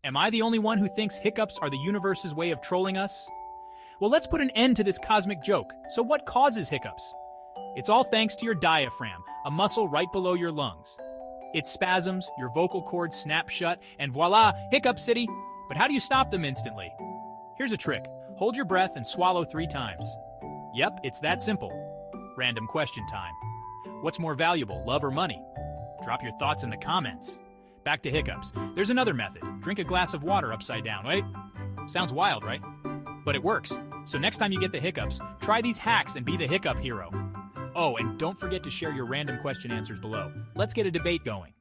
Am I the only one who thinks hiccups are the universe's way of trolling us? Well, let's put an end to this cosmic joke. So what causes hiccups? It's all thanks to your diaphragm, a muscle right below your lungs. It spasms, your vocal cords snap shut, and voila, hiccup city! But how do you stop them instantly? Here's a trick. Hold your breath and swallow 3 times. Yep, it's that simple. Random question time. What's more valuable, love or money? Drop your thoughts in the comments. Back to hiccups. There's another method. Drink a glass of water upside down, wait? Sounds wild, right? But it works. So next time you get the hiccups, try these hacks and be the hiccup hero. Oh, and don't forget to share your random question answers below. Let's get a debate going.